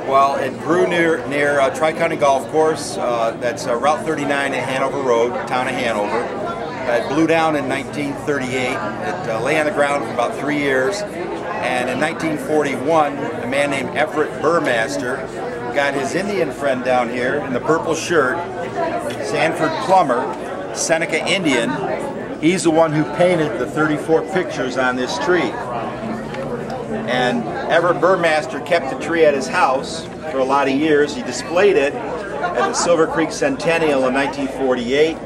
Well, it grew near Tri-County Golf Course. That's Route 39 at Hanover Road, town of Hanover. It blew down in 1938. It lay on the ground for about 3 years. And in 1941, a man named Everett Burmaster got his Indian friend down here in the purple shirt, Sanford Plummer, Seneca Indian. He's the one who painted the 34 pictures on this tree. And Everett Burmaster kept the tree at his house for a lot of years. He displayed it at the Silver Creek Centennial in 1948.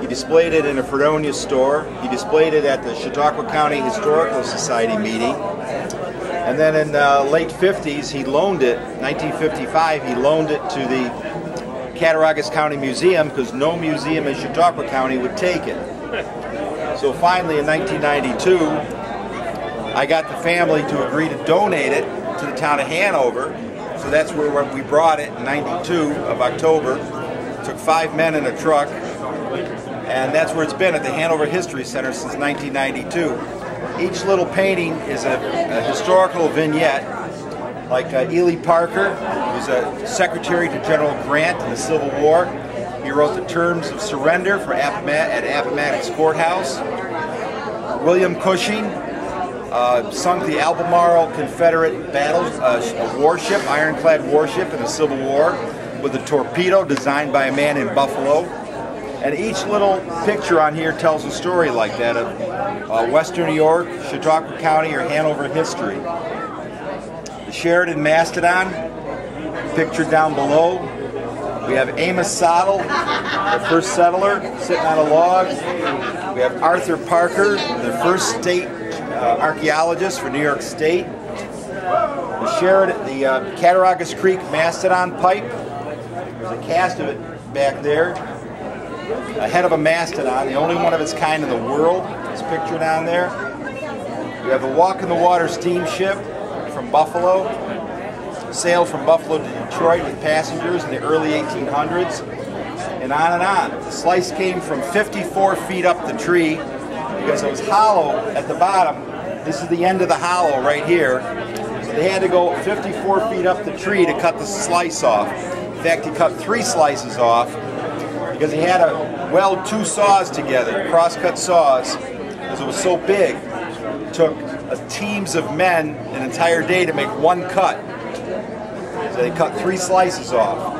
He displayed it in a Fredonia store. He displayed it at the Chautauqua County Historical Society meeting. And then in the late 50s, he loaned it, 1955, he loaned it to the Cattaraugus County Museum because no museum in Chautauqua County would take it. So finally in 1992, I got the family to agree to donate it to the town of Hanover. So that's where we brought it in 92 of October. Took 5 men in a truck. And that's where it's been at the Hanover History Center since 1992. Each little painting is a historical vignette. Like Ely Parker, who was a secretary to General Grant in the Civil War. He wrote the terms of surrender for at Appomattox Courthouse. William Cushing sunk the Albemarle Confederate warship, ironclad warship in the Civil War with a torpedo designed by a man in Buffalo. And each little picture on here tells a story like that of Western New York, Chautauqua County, or Hanover history. The Sheridan Mastodon, pictured down below. We have Amos Sottle, the first settler, sitting on a log. We have Arthur Parker, the first state archaeologist for New York State. The Cattaraugus Creek Mastodon pipe. There's a cast of it back there. A head of a mastodon, the only one of its kind in the world, is pictured on there. We have the Walk in the Water steamship from Buffalo. Sailed from Buffalo to Detroit with passengers in the early 1800s, and on and on. The slice came from 54 feet up the tree because it was hollow at the bottom. This is the end of the hollow right here. So they had to go 54 feet up the tree to cut the slice off. In fact, he cut 3 slices off because he had to weld 2 saws together, cross-cut saws, because it was so big. It took teams of men an entire day to make 1 cut. So they cut 3 slices off.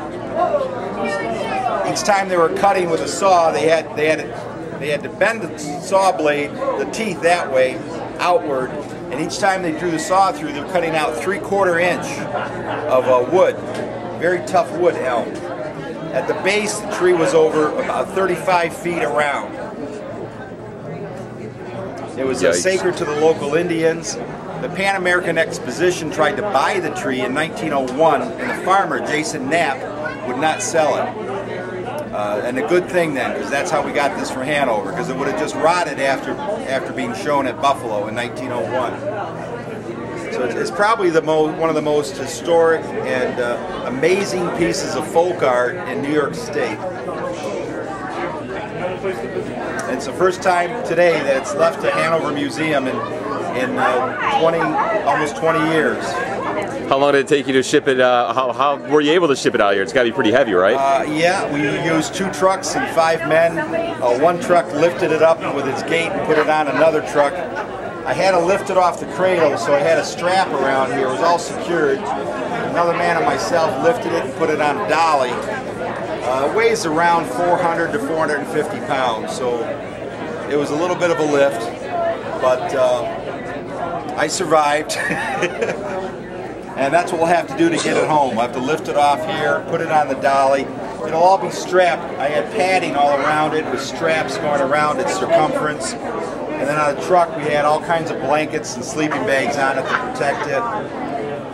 Each time they were cutting with a saw, they had to bend the saw blade, the teeth that way, outward, and each time they drew the saw through, they were cutting out 3/4 inch of wood. Very tough wood, elm. At the base, the tree was over about 35 feet around. It was sacred to the local Indians. The Pan American Exposition tried to buy the tree in 1901, and the farmer, Jason Knapp, would not sell it. And a good thing then, because that's how we got this from Hanover, because it would have just rotted after being shown at Buffalo in 1901. So it's probably one of the most historic and amazing pieces of folk art in New York State. And it's the first time today that it's left the Hanover Museum in almost 20 years. How long did it take you to ship it? How were you able to ship it out here? It's got to be pretty heavy, right? Yeah, we used 2 trucks and 5 men. One truck lifted it up with its gate and put it on another truck. I had to lift it off the cradle, so I had a strap around here. It was all secured. Another man and myself lifted it and put it on a dolly. It weighs around 400 to 450 pounds, so it was a little bit of a lift, but I survived. And that's what we'll have to do to get it home. We'll have to lift it off here, put it on the dolly. It'll all be strapped. I had padding all around it with straps going around its circumference. And then on the truck we had all kinds of blankets and sleeping bags on it to protect it.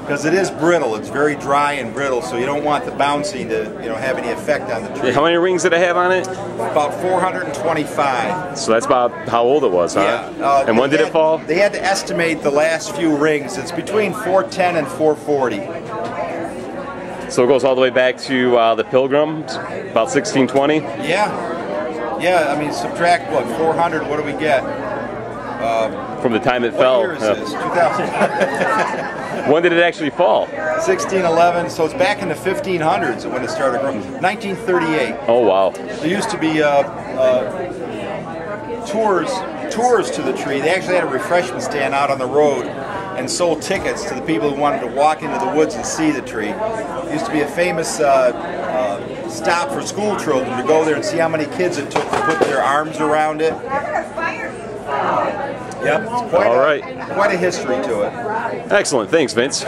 Because it is brittle, it's very dry and brittle, so you don't want the bouncing to have any effect on the tree. How many rings did it have on it? About 425. So that's about how old it was, huh? Yeah. And when did it fall? They had to estimate the last few rings. It's between 410 and 440. So it goes all the way back to the Pilgrims, about 1620? Yeah, I mean, subtract what, 400, what do we get? From the time it fell. What year is this? 2000. When did it actually fall? 1611, so it's back in the 1500s when it started growing. 1938. Oh, wow. There used to be tours to the tree. They actually had a refreshment stand out on the road and sold tickets to the people who wanted to walk into the woods and see the tree. It used to be a famous stop for school children to go there and see how many kids it took to put their arms around it. Yep, it's quite a history to it. Excellent. Thanks, Vince.